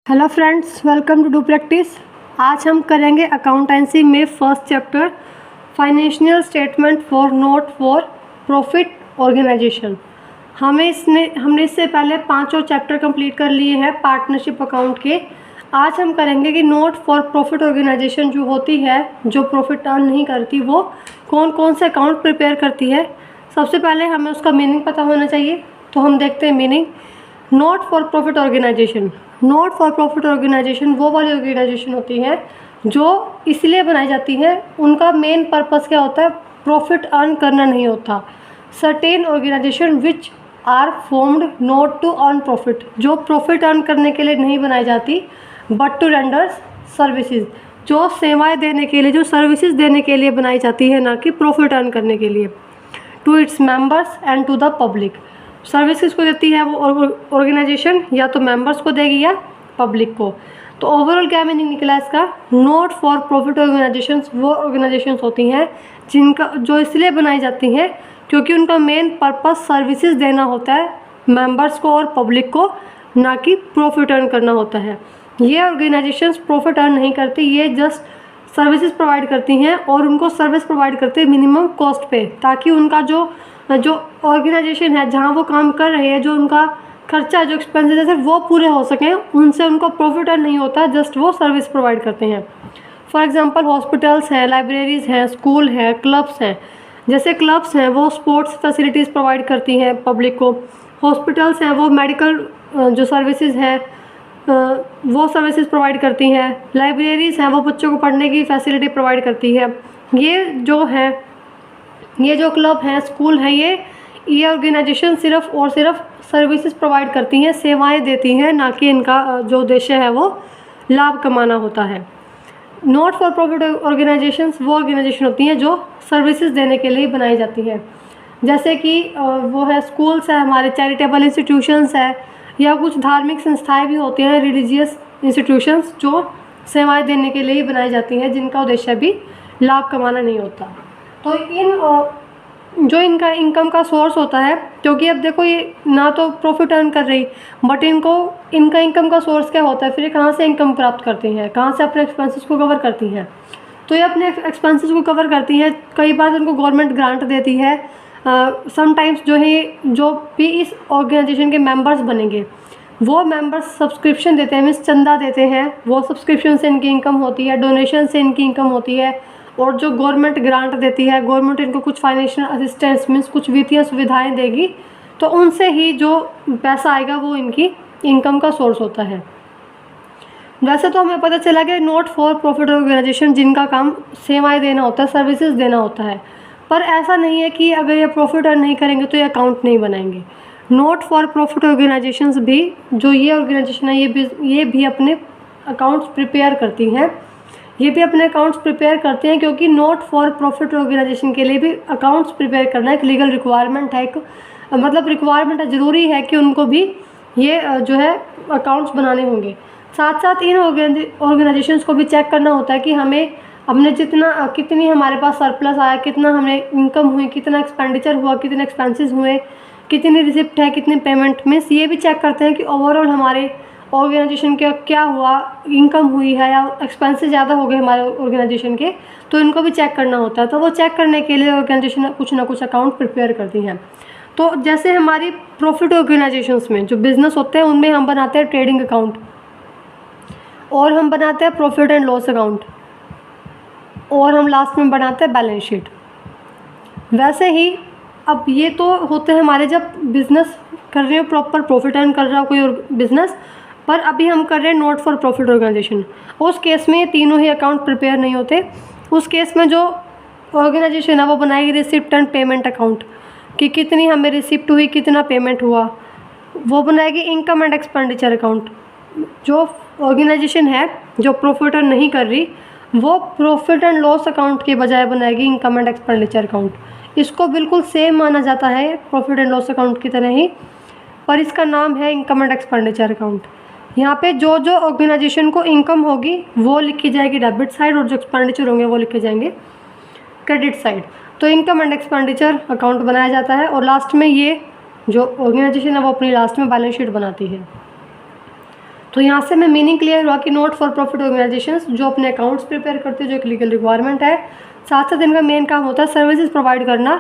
Hello friends, welcome to do practice. आज हम करेंगे अकाउंटेंसी में first chapter financial statement for not for profit organisation. हमने इससे पहले पांचों चैप्टर कंप्लीट कर लिए हैं पार्टनरशिप अकाउंट के। आज हम करेंगे कि नोट फॉर प्रॉफिट ऑर्गेनाइजेशन जो होती है, जो प्रॉफिट अर्न नहीं करती, वो कौन कौन से अकाउंट प्रिपेयर करती है। सबसे पहले हमें उसका मीनिंग पता होना चाहिए, तो हम देखते हैं meaning. Not for profit organisation, not for profit organisation वो वाली ऑर्गेनाइजेशन होती है जो इसलिए बनाई जाती है, उनका मेन पर्पस क्या होता है, प्रॉफिट अर्न करना नहीं होता। Certain organisation which are formed not to earn profit, जो प्रॉफिट अर्न करने के लिए नहीं बनाई जाती बट टू रेंडर सर्विसेज, जो सेवाएं देने के लिए, जो सर्विसेज देने के लिए बनाई जाती है, ना कि प्रॉफिट अर्न करने के लिए। To its members and to the public, service किसको देती है वो ऑर्गेनाइजेशन, या तो मेंबर्स को देगी या पब्लिक को। तो ओवरऑल क्या मीनिंग निकला इसका, नॉट फॉर प्रॉफिट ऑर्गेनाइजेशंस वो ऑर्गेनाइजेशंस होती हैं जिनका जो इसलिए बनाई जाती हैं क्योंकि उनका मेन पर्पस सर्विसेज देना होता है मेंबर्स को और पब्लिक को, ना कि प्रॉफिट अर्न करना होता है। ये ऑर्गेनाइजेशंस प्रॉफिट अर्न नहीं करती, ये जस्ट सर्विसेज प्रोवाइड करती हैं और उनको सर्विस प्रोवाइड करते हैं मिनिमम कॉस्ट पे, ताकि उनका जो ऑर्गेनाइजेशन है जहाँ वो काम कर रहे हैं, जो उनका खर्चा, जो एक्सपेंसेस है, वो पूरे हो सकें। उनसे उनको प्रॉफिट अर्न नहीं होता, जस्ट वो सर्विस प्रोवाइड करते हैं। फॉर एग्जांपल हॉस्पिटल्स हैं, लाइब्रेरीज़ हैं, स्कूल हैं, क्लब्स हैं। जैसे क्लब्स हैं वो स्पोर्ट्स फैसिलिटीज़ प्रोवाइड करती हैं पब्लिक को, हॉस्पिटल्स हैं वो मेडिकल जो सर्विसेज हैं वो सर्विसेज प्रोवाइड करती हैं, लाइब्रेरीज़ हैं वो बच्चों को पढ़ने की फैसिलिटी प्रोवाइड करती है। ये जो क्लब हैं, स्कूल हैं, ये ऑर्गेनाइजेशन सिर्फ और सिर्फ सर्विसेज प्रोवाइड करती हैं, सेवाएं देती हैं, ना कि इनका जो उद्देश्य है वो लाभ कमाना होता है। नॉट फॉर प्रॉफिट ऑर्गेनाइजेशंस वो ऑर्गेनाइजेशन होती हैं जो सर्विसेज देने के लिए बनाई जाती हैं। जैसे कि वो है स्कूल्स है, हमारे चैरिटेबल इंस्टीट्यूशंस है, या कुछ धार्मिक संस्थाएं भी होती हैं, रिलीजियस इंस्टीट्यूशंस, जो सेवाएं देने के लिए ही बनाई जाती हैं, जिनका उद्देश्य भी लाभ कमाना नहीं होता। तो जो इनका इनकम का सोर्स होता है, क्योंकि अब देखो ये ना तो प्रॉफिट अर्न कर रही, बट इनका इनकम का सोर्स क्या होता है, फिर ये कहाँ से इनकम प्राप्त करती हैं, कहाँ से अपने एक्सपेंसेस को कवर करती हैं। तो ये अपने एक्सपेंसेस को कवर करती हैं, कई बार इनको गवर्नमेंट ग्रांट देती है। समटाइम्स जो भी इस ऑर्गेनाइजेशन के मेंबर्स बनेंगे वो मेंबर्स सब्सक्रिप्शन देते हैं, मीन्स चंदा देते हैं, वो सब्सक्रिप्शन से इनकी इनकम होती है, डोनेशन से इनकी इनकम होती है। और जो गवर्नमेंट ग्रांट देती है, गवर्नमेंट इनको कुछ फाइनेंशियल असिस्टेंस मीन्स कुछ वित्तीय सुविधाएं देगी, तो उनसे ही जो पैसा आएगा वो इनकी इनकम का सोर्स होता है। वैसे तो हमें पता चला कि नॉट फॉर प्रॉफिट ऑर्गेनाइजेशन जिनका काम सेवाएं देना होता है, सर्विसेज देना होता है, पर ऐसा नहीं है कि अगर ये प्रॉफिट अर्न नहीं करेंगे तो ये अकाउंट नहीं बनाएंगे। नॉट फॉर प्रॉफिट ऑर्गेनाइजेशंस भी, जो ये ऑर्गेनाइजेशन है, ये भी अपने अकाउंट्स प्रिपेयर करती हैं, ये भी अपने अकाउंट्स प्रिपेयर करते हैं, क्योंकि नॉट फॉर प्रॉफिट ऑर्गेनाइजेशन के लिए भी अकाउंट्स प्रिपेयर करना एक लीगल रिक्वायरमेंट है, एक मतलब रिक्वायरमेंट है, ज़रूरी है कि उनको भी ये जो है अकाउंट्स बनाने होंगे। साथ साथ इन ऑर्गेनाइजेशंस को भी चेक करना होता है कि हमें हमने कितनी हमारे पास सरप्लस आया, कितना हमें इनकम हुई, कितना एक्सपेंडिचर हुआ, कितने एक्सपेंसेस हुए, कितनी रिसिप्ट है, कितनी पेमेंट, मीन्स ये भी चेक करते हैं कि ओवरऑल हमारे ऑर्गेनाइजेशन का क्या हुआ, इनकम हुई है या एक्सपेंसेस ज़्यादा हो गए हमारे ऑर्गेनाइजेशन के, तो इनको भी चेक करना होता है। तो वो चेक करने के लिए ऑर्गेनाइजेशन कुछ ना कुछ अकाउंट प्रिपेयर करती हैं। तो जैसे हमारी प्रॉफिट ऑर्गेनाइजेशंस में जो बिज़नेस होते हैं उनमें हम बनाते हैं ट्रेडिंग अकाउंट, और हम बनाते हैं प्रॉफिट एंड लॉस अकाउंट, और हम लास्ट में बनाते हैं बैलेंस शीट। वैसे ही अब ये तो होते हैं हमारे जब बिज़नेस कर रहे हो, प्रॉपर प्रॉफिट अर्न कर रहा हो कोई और बिज़नेस, पर अभी हम कर रहे हैं नॉट फॉर प्रॉफिट ऑर्गेनाइजेशन। उस केस में ये तीनों ही अकाउंट प्रिपेयर नहीं होते। उस केस में जो ऑर्गेनाइजेशन है वो बनाएगी रिसिप्ट एंड पेमेंट अकाउंट, कि कितनी हमें रिसिप्ट हुई, कितना पेमेंट हुआ। वो बनाएगी इनकम एंड एक्सपेंडिचर अकाउंट। जो ऑर्गेनाइजेशन है जो प्रॉफिट अर्न नहीं कर रही, वो प्रॉफिट एंड लॉस अकाउंट के बजाय बनाएगी इनकम एंड एक्सपेंडिचर अकाउंट। इसको बिल्कुल सेम माना जाता है प्रॉफिट एंड लॉस अकाउंट की तरह ही, पर इसका नाम है इनकम एंड एक्सपेंडिचर अकाउंट। यहाँ पे जो ऑर्गेनाइजेशन को इनकम होगी वो लिखी जाएगी डेबिट साइड, और जो एक्सपेंडिचर होंगे वो लिखे जाएंगे क्रेडिट साइड। तो इनकम एंड एक्सपेंडिचर अकाउंट बनाया जाता है, और लास्ट में ये जो ऑर्गेनाइजेशन है वो अपनी लास्ट में बैलेंस शीट बनाती है। तो यहाँ से मैं मीनिंग क्लियर हुआ कि नॉट फॉर प्रॉफिट ऑर्गेनाइजेशंस जो अपने अकाउंट्स प्रिपेयर करते हैं, जो एक लीगल रिक्वायरमेंट है, साथ साथ इनका मेन काम होता है सर्विसेज प्रोवाइड करना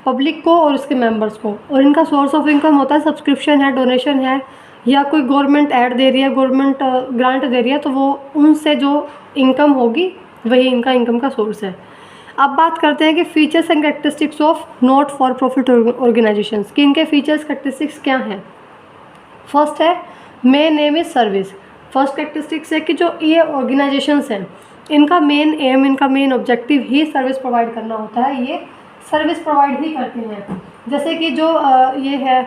पब्लिक को और उसके मेंबर्स को। और इनका सोर्स ऑफ इनकम होता है सब्सक्रिप्शन है, डोनेशन है, या कोई गवर्नमेंट ऐड दे रही है, गवर्नमेंट ग्रांट दे रही है, तो वो उनसे जो इनकम होगी वही इनका इनकम का सोर्स है। अब बात करते हैं कि features and characteristics of not for profit organisations, कि इनके फीचर्स कैरेक्टरिस्टिक्स क्या हैं। फर्स्ट है main M is service. First characteristics है कि जो ये ऑर्गेनाइजेशंस हैं इनका मेन एम, इनका मेन ऑब्जेक्टिव ही सर्विस प्रोवाइड करना होता है। ये सर्विस प्रोवाइड ही करते हैं। जैसे कि जो ये है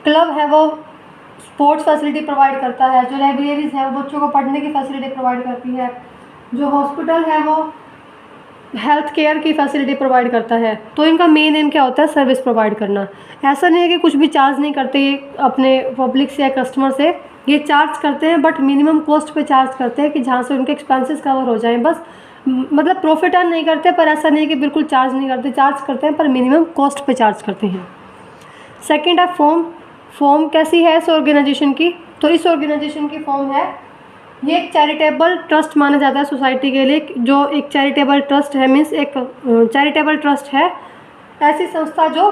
क्लब है वो स्पोर्ट्स फैसिलिटी प्रोवाइड करता है, जो लाइब्रेरीज़ है वो बच्चों को पढ़ने की फैसिलिटी प्रोवाइड करती है, जो हॉस्पिटल है वो हेल्थ केयर की फैसिलिटी प्रोवाइड करता है। तो इनका मेन एम क्या होता है, सर्विस प्रोवाइड करना। ऐसा नहीं है कि कुछ भी चार्ज नहीं करते ये अपने पब्लिक से या कस्टमर से, ये चार्ज करते हैं बट मिनिमम कॉस्ट पे चार्ज करते हैं कि जहाँ से उनके एक्सपेंसेस कवर हो जाएं बस। मतलब प्रॉफिट अर्न नहीं करते, पर ऐसा नहीं है कि बिल्कुल चार्ज नहीं करते, चार्ज करते हैं पर मिनिमम कॉस्ट पे चार्ज करते हैं। सेकेंड है फॉर्म कैसी है इस ऑर्गेनाइजेशन की, तो इस ऑर्गेनाइजेशन की फॉर्म है, ये एक चैरिटेबल ट्रस्ट माना जाता है सोसाइटी के लिए। जो एक चैरिटेबल ट्रस्ट है, मीन्स एक चैरिटेबल ट्रस्ट है ऐसी संस्था जो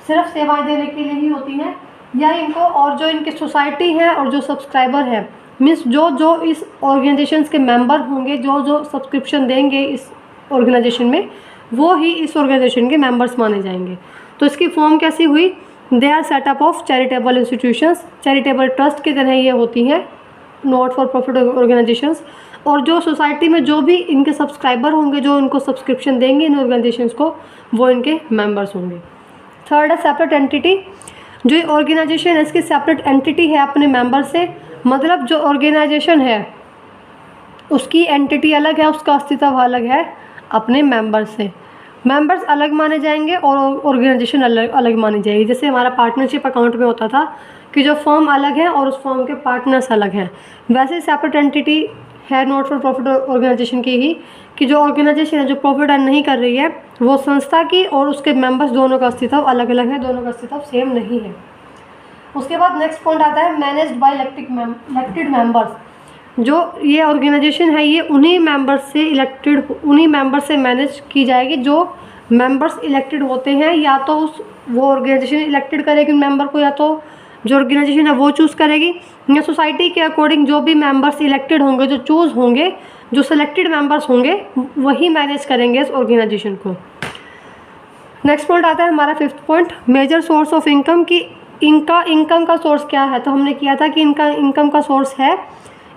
सिर्फ सेवाएं देने के लिए ही होती हैं, या इनको और जो इनकी सोसाइटी है और जो सब्सक्राइबर है, मीन्स जो इस ऑर्गेनाइजेशंस के मेंबर होंगे, जो सब्सक्रिप्शन देंगे इस ऑर्गेनाइजेशन में, वो ही इस ऑर्गेनाइजेशन के मेंबर्स माने जाएंगे। तो इसकी फॉर्म कैसी हुई, they are set up of charitable institutions, charitable trust की तरह ये होती हैं नॉट फॉर प्रॉफिट ऑर्गेनाइजेशंस। और जो सोसाइटी में जो भी इनके सब्सक्राइबर होंगे, जो इनको सब्सक्रिप्शन देंगे इन ऑर्गेनाइजेशंस को, वो इनके मेंबर्स होंगे। थर्ड है सेपरेट एंटिटी। जो ये ऑर्गेनाइजेशन है इसकी सेपरेट एंटिटी है अपने मेंबर से, मतलब जो ऑर्गेनाइजेशन है उसकी एंटिटी अलग है, उसका अस्तित्व अलग है अपने मेंबर से। मेंबर्स अलग माने जाएंगे और ऑर्गेनाइजेशन अलग मानी जाएगी। जैसे हमारा पार्टनरशिप अकाउंट में होता था कि जो फर्म अलग है और उस फर्म के पार्टनर्स अलग हैं, वैसे सेपरेट एंटिटी है नॉट फॉर प्रॉफिट ऑर्गेनाइजेशन की ही, कि जो ऑर्गेनाइजेशन है जो प्रॉफिट अर्न नहीं कर रही है, वो संस्था की और उसके मेंबर्स दोनों का अस्तित्व अलग अलग है, दोनों का अस्तित्व सेम नहीं है। उसके बाद नेक्स्ट पॉइंट आता है मैनेज्ड बाय इलेक्टेड मेंबर्स। जो ये ऑर्गेनाइजेशन है ये उन्हीं मेंबर से मैनेज की जाएगी जो मेंबर्स इलेक्टेड होते हैं, या तो वो ऑर्गेनाइजेशन इलेक्टेड करेगी मेंबर को, या तो जो ऑर्गेनाइजेशन है वो चूज़ करेगी, या सोसाइटी के अकॉर्डिंग जो भी मेंबर्स इलेक्टेड होंगे, जो चूज़ होंगे, जो सेलेक्टेड मेंबर्स होंगे, वही मैनेज करेंगे इस ऑर्गेनाइजेशन को। नेक्स्ट पॉइंट आता है हमारा fifth point, major source of income, की इनका इनकम का सोर्स क्या है। तो हमने किया था कि इनका इनकम का सोर्स है,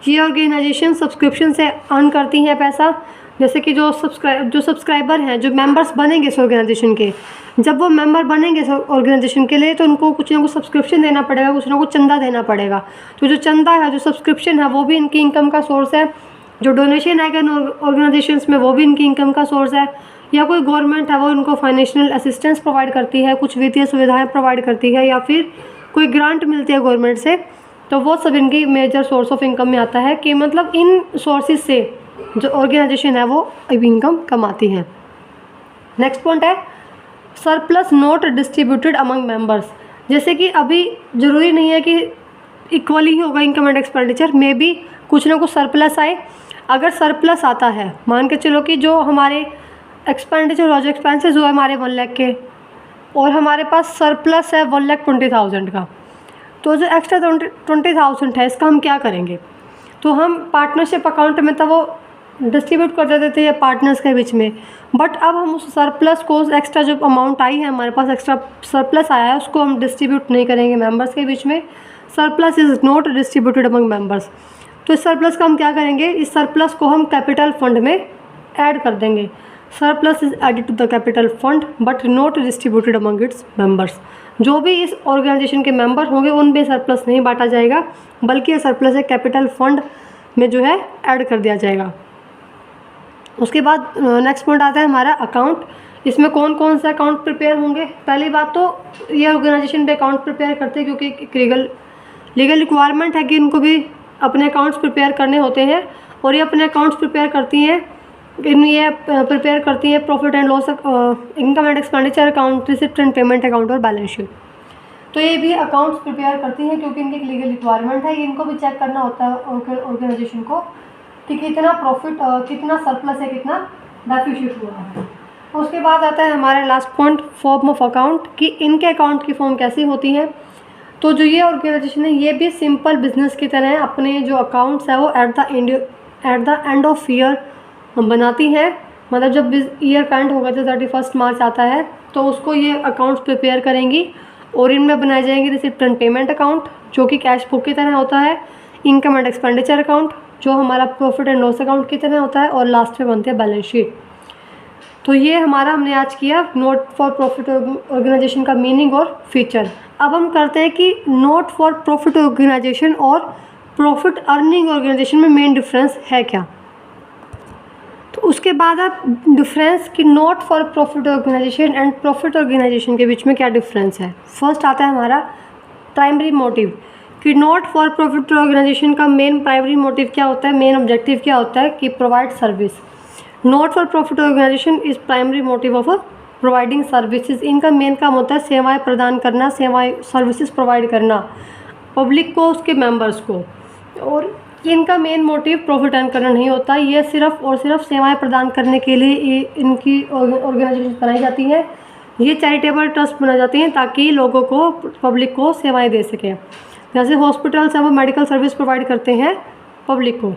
ये ऑर्गेनाइजेशन सब्सक्रिप्शन से अर्न करती हैं पैसा। जैसे कि जो सब्सक्राइबर हैं, जो मेंबर्स बनेंगे इस ऑर्गेनाइजेशन के, जब वो मेंबर बनेंगे इस ऑर्गेनाइजेशन के लिए, तो उनको कुछ ना कुछ सब्सक्रिप्शन देना पड़ेगा, कुछ ना कुछ चंदा देना पड़ेगा। तो जो चंदा है, जो सब्सक्रिप्शन है, वो भी इनकी इनकम का सोर्स है। जो डोनेशन है ऑर्गेनाइजेशंस में, वो भी इनकी इनकम का सोर्स है। या कोई गवर्नमेंट है वो इनको फाइनेंशियल असिस्टेंस प्रोवाइड करती है, कुछ वित्तीय सुविधाएँ प्रोवाइड करती है, या फिर कोई ग्रांट मिलती है गवर्नमेंट से, तो वो सब इनकी मेजर सोर्स ऑफ इनकम में आता है। कि मतलब इन सोर्सेज से जो ऑर्गेनाइजेशन है वो इनकम कमाती है। नेक्स्ट पॉइंट है surplus not distributed among members. जैसे कि अभी ज़रूरी नहीं है कि इक्वली ही होगा इनकम एंड एक्सपेंडिचर, में भी कुछ ना कुछ सरप्लस आए। अगर सरप्लस आता है, मान के चलो कि जो हमारे एक्सपेंडिचर हुआ, जो एक्सपेंसेस हुआ हमारे 1 लाख के, और हमारे पास सरप्लस है 1,20,000 का, तो जो एक्स्ट्रा 20,000 है इसका हम क्या करेंगे। तो हम पार्टनरशिप अकाउंट में तो वो डिस्ट्रीब्यूट कर देते थे पार्टनर्स के बीच में, बट अब हम उस सरप्लस को, एक्स्ट्रा जो अमाउंट आई है हमारे पास, एक्स्ट्रा सरप्लस आया है, उसको हम डिस्ट्रीब्यूट नहीं करेंगे मेंबर्स के बीच में। Surplus is not distributed among members. तो इस सरप्लस का हम क्या करेंगे, इस सरप्लस को हम कैपिटल फंड में ऐड कर देंगे। Surplus is added to the capital fund but not distributed among its members. जो भी इस ऑर्गेनाइजेशन के मेंबर होंगे उनमें सरप्लस नहीं बांटा जाएगा, बल्कि ये सरप्लस एक कैपिटल फंड में जो है ऐड कर दिया जाएगा। उसके बाद नेक्स्ट पॉइंट आता है हमारा अकाउंट। इसमें कौन कौन से अकाउंट प्रिपेयर होंगे। पहली बात तो ये ऑर्गेनाइजेशन पे अकाउंट प्रिपेयर करते हैं, क्योंकि एक लीगल रिक्वायरमेंट है कि इनको भी अपने अकाउंट्स प्रिपेयर करने होते हैं, और ये अपने अकाउंट्स प्रिपेयर करती हैं। ये प्रिपेयर करती हैं profit and loss, income and expenditure account, receipt and payment account और बैलेंस शीट। तो ये भी अकाउंट्स प्रिपेयर करती हैं क्योंकि इनकी लीगल रिक्वायरमेंट है, इनको भी चेक करना होता है ऑर्गेनाइजेशन को कि कितना प्रॉफिट, कितना सरप्लस है, कितना डेफिसिट हुआ है। उसके बाद आता है हमारा last point, form of account, कि इनके अकाउंट की फॉर्म कैसी होती है। तो जो ये ऑर्गेनाइजेशन है ये भी सिंपल बिजनेस की तरह अपने जो अकाउंट्स है वो at the end of year बनाती है। मतलब जब ईयर का एंड होगा, जो 31 मार्च आता है, तो उसको ये अकाउंट्स प्रिपेयर करेंगी और इनमें बनाए जाएंगे रिसिप्ट एंड पेमेंट अकाउंट जो कि कैश बुक की तरह होता है, इनकम एंड एक्सपेंडिचर अकाउंट जो हमारा प्रॉफिट एंड लॉस अकाउंट की तरह होता है, और लास्ट में बनती है बैलेंस शीट। तो ये हमारा हमने आज किया नोट फॉर प्रॉफिट ऑर्गेनाइजेशन का मीनिंग और फीचर। अब हम करते हैं कि नोट फॉर प्रॉफिट ऑर्गेनाइजेशन और प्रॉफिट अर्निंग ऑर्गेनाइजेशन में मेन डिफरेंस है क्या। तो उसके बाद आप डिफरेंस कि not for profit organisation and profit organisation के बीच में क्या डिफरेंस है। फर्स्ट आता है हमारा प्राइमरी मोटिव, कि नोट फॉर प्रॉफिट ऑर्गेनाइजेशन का मेन प्राइमरी मोटिव क्या होता है, मेन ऑब्जेक्टिव क्या होता है कि provide service. Not for profit organisation is primary motive of providing services. इनका मेन काम होता है सेवाएं प्रदान करना, सेवाएं सर्विसेज प्रोवाइड करना पब्लिक को, उसके मेंबर्स को। और इनका मेन मोटिव प्रॉफिट अर्न करना नहीं होता, ये सिर्फ और सिर्फ सेवाएं प्रदान करने के लिए इनकी ऑर्गेनाइजेशन बनाई जाती है। ये चैरिटेबल ट्रस्ट बनाए जाती हैं ताकि लोगों को, पब्लिक को सेवाएं दे सकें। जैसे हॉस्पिटल्स हैं वो मेडिकल सर्विस प्रोवाइड करते हैं पब्लिक को।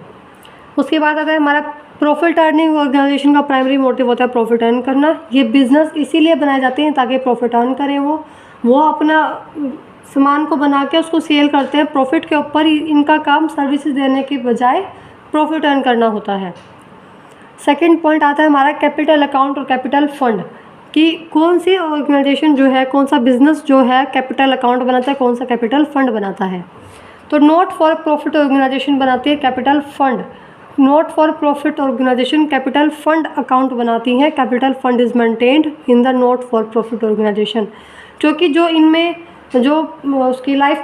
उसके बाद आता है हमारा प्रॉफिट अर्निंग ऑर्गेनाइजेशन का प्राइमरी मोटिव होता है प्रॉफिट अर्न करना। ये बिज़नेस इसीलिए बनाए जाते हैं ताकि प्रॉफिट अर्न करें। वो अपना सामान को बना के उसको सेल करते हैं, प्रॉफिट के ऊपर ही इनका काम सर्विसेज देने के बजाय प्रॉफिट अर्न करना होता है। सेकंड पॉइंट आता है हमारा कैपिटल अकाउंट और कैपिटल फंड, कि कौन सी ऑर्गेनाइजेशन जो है, कौन सा बिजनेस जो है कैपिटल अकाउंट बनाता है, कौन सा कैपिटल फंड बनाता है। तो नोट फॉर प्रॉफिट ऑर्गेनाइजेशन बनाती है capital fund. Not for profit organisation capital fund account बनाती है। Capital fund is maintained in the not for profit organisation, क्योंकि जो इनमें जो उसकी लाइफ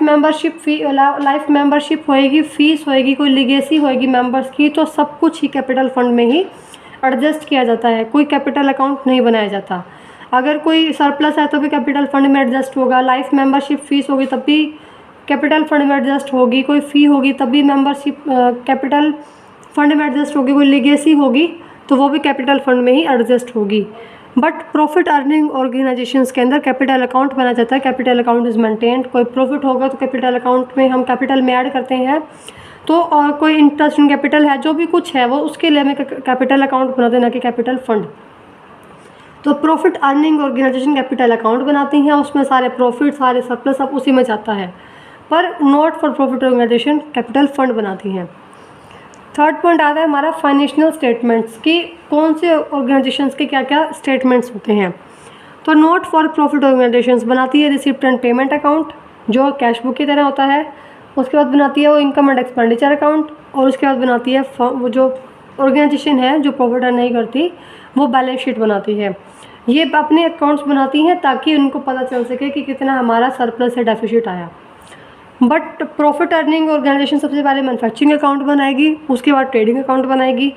मेंबरशिप होएगी, फीस होएगी, कोई लिगेसी होएगी मेंबर्स की, तो सब कुछ ही कैपिटल फंड में ही एडजस्ट किया जाता है। कोई कैपिटल अकाउंट नहीं बनाया जाता। अगर कोई सरप्लस है तो भी कैपिटल फंड में एडजस्ट होगा, लाइफ मेंबरशिप फीस होगी तब भी कैपिटल फंड में एडजस्ट होगी, कोई फ़ी होगी तब भी मेंबरशिप कैपिटल फंड में एडजस्ट होगी, कोई लिगेसी होगी तो वो भी कैपिटल फंड में ही एडजस्ट होगी। बट प्रॉफिट अर्निंग ऑर्गेनाइजेशंस के अंदर कैपिटल अकाउंट बनाया जाता है। Capital account is maintained. कोई प्रॉफिट होगा तो कैपिटल अकाउंट में हम कैपिटल में ऐड करते हैं। तो और कोई इंटरेस्ट इन कैपिटल है, जो भी कुछ है वो उसके लिए हमें कैपिटल अकाउंट बनाते हैं, ना कि कैपिटल फंड। तो profit earning organisation capital account बनाती हैं, उसमें सारे प्रॉफिट, सारे सरप्लस सब उसी में जाता है। पर not for profit organisation capital fund बनाती हैं। थर्ड पॉइंट आता है हमारा फाइनेंशियल स्टेटमेंट्स, की कौन से ऑर्गेनाइजेशंस के क्या क्या स्टेटमेंट्स होते हैं। तो नोट फॉर प्रॉफिट ऑर्गेनाइजेशंस बनाती है रिसिप्ट एंड पेमेंट अकाउंट जो कैश बुक की तरह होता है। उसके बाद बनाती है वो इनकम एंड एक्सपेंडिचर अकाउंट, और उसके बाद बनाती है वो जो ऑर्गेनाइजेशन है जो प्रॉफिट अर्न नहीं करती वो बैलेंस शीट बनाती है। ये अपने अकाउंट्स बनाती हैं ताकि उनको पता चल सके कि कितना हमारा सरप्लस या डेफिसिट आया। बट प्रॉफिट अर्निंग ऑर्गेनाइजेशन सबसे पहले मैन्युफैक्चरिंग अकाउंट बनाएगी, उसके बाद ट्रेडिंग अकाउंट बनाएगी।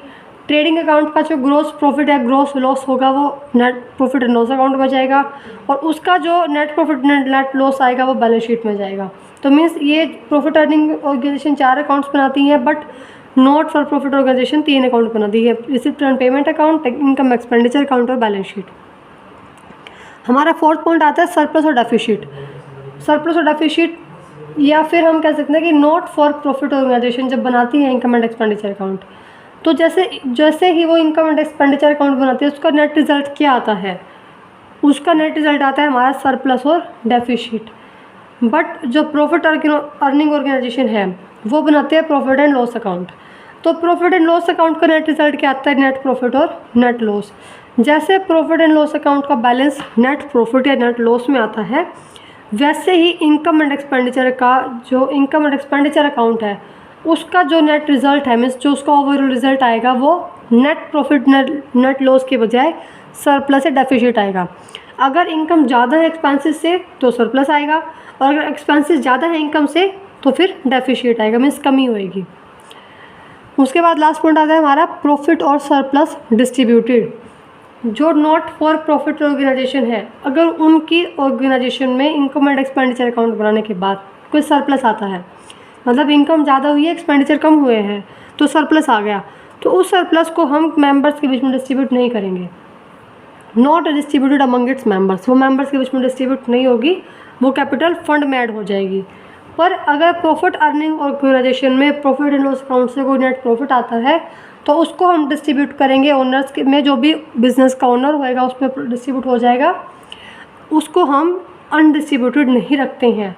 ट्रेडिंग अकाउंट का जो ग्रॉस प्रॉफिट या ग्रॉस लॉस होगा वो net profit and loss account में जाएगा, और उसका जो नेट प्रॉफिट नेट लॉस आएगा वो बैलेंस शीट में जाएगा। तो मीन्स ये प्रॉफिट अर्निंग ऑर्गेनाइजेशन 4 अकाउंट्स बनाती हैं, but not for profit organisation 3 account बनाती है, receipt and payment account, income expenditure account और बैलेंस शीट। हमारा फोर्थ पॉइंट आता है सरप्लस और डेफिसिट। सरप्लस और डेफिसिट, या फिर हम कह सकते हैं कि नोट फॉर प्रॉफिट ऑर्गेनाइजेशन जब बनाती है इनकम एंड एक्सपेंडिचर अकाउंट, तो जैसे ही वो इनकम एंड एक्सपेंडिचर अकाउंट बनाती है उसका नेट रिजल्ट क्या आता है, उसका नेट रिजल्ट आता है हमारा सरप्लस और डेफिसिट। बट जो प्रॉफिट अर्निंग ऑर्गेनाइजेशन है वो बनाते हैं प्रॉफिट एंड लॉस अकाउंट। तो प्रॉफिट एंड लॉस अकाउंट का नेट रिजल्ट क्या आता है, नेट प्रॉफिट और नेट लॉस। जैसे प्रॉफिट एंड लॉस अकाउंट का बैलेंस नेट प्रॉफिट या नेट लॉस में आता है, वैसे ही इनकम एंड एक्सपेंडिचर का जो इनकम एंड एक्सपेंडिचर अकाउंट है उसका जो नेट रिजल्ट है, मीन्स जो उसका ओवरऑल रिजल्ट आएगा वो नेट प्रॉफिट नेट लॉस के बजाय सरप्लस या डेफिसिट आएगा। अगर इनकम ज़्यादा है एक्सपेंसेस से तो सरप्लस आएगा, और अगर एक्सपेंसेस ज़्यादा है इनकम से तो फिर डेफिसिट आएगा, मीन्स कमी होएगी। उसके बाद लास्ट पॉइंट आता है हमारा प्रॉफिट और सरप्लस डिस्ट्रीब्यूटेड। जो नॉट फॉर प्रॉफिट ऑर्गेनाइजेशन है, अगर उनकी ऑर्गेनाइजेशन में इनकम एंड एक्सपेंडिचर अकाउंट बनाने के बाद कोई सरप्लस आता है, मतलब इनकम ज़्यादा हुई है, एक्सपेंडिचर कम हुए हैं, तो सरप्लस आ गया, तो उस सरप्लस को हम मेंबर्स के बीच में डिस्ट्रीब्यूट नहीं करेंगे। Not distributed among its members, वो मेंबर्स के बीच में डिस्ट्रीब्यूट नहीं होगी, वो कैपिटल फंड में ऐड हो जाएगी। पर अगर प्रॉफिट अर्निंग ऑर्गेनाइजेशन में प्रॉफिट एंड लॉस अकाउंट से कोई नेट प्रॉफिट आता है, तो उसको हम डिस्ट्रीब्यूट करेंगे ओनर्स के में, जो भी बिज़नेस का ओनर होएगा उस पर डिस्ट्रीब्यूट हो जाएगा, उसको हम अनडिस्ट्रीब्यूटेड नहीं रखते हैं।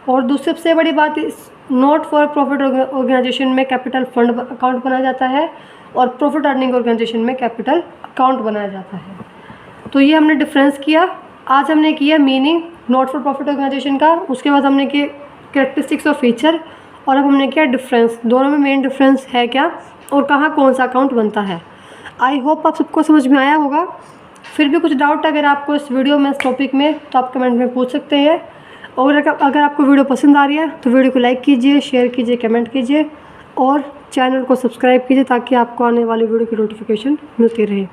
और दूसरी सबसे बड़ी बात, इस नॉट फॉर प्रॉफिट ऑर्गेनाइजेशन में कैपिटल फंड अकाउंट बनाया जाता है और प्रॉफिट अर्निंग ऑर्गेनाइजेशन में कैपिटल अकाउंट बनाया जाता है। तो ये हमने डिफरेंस किया। आज हमने किया meaning not for profit organisation का, उसके बाद हमने किया कैरेक्टरिस्टिक्स और फीचर, और अब हमने किया डिफरेंस, दोनों में मेन डिफरेंस है क्या और कहाँ कौन सा अकाउंट बनता है। आई होप आप सबको समझ में आया होगा। फिर भी कुछ डाउट अगर आपको इस वीडियो में, इस टॉपिक में, तो आप कमेंट में पूछ सकते हैं। और अगर आपको वीडियो पसंद आ रही है तो वीडियो को लाइक कीजिए, शेयर कीजिए, कमेंट कीजिए और चैनल को सब्सक्राइब कीजिए ताकि आपको आने वाली वीडियो की नोटिफिकेशन मिलती रहे।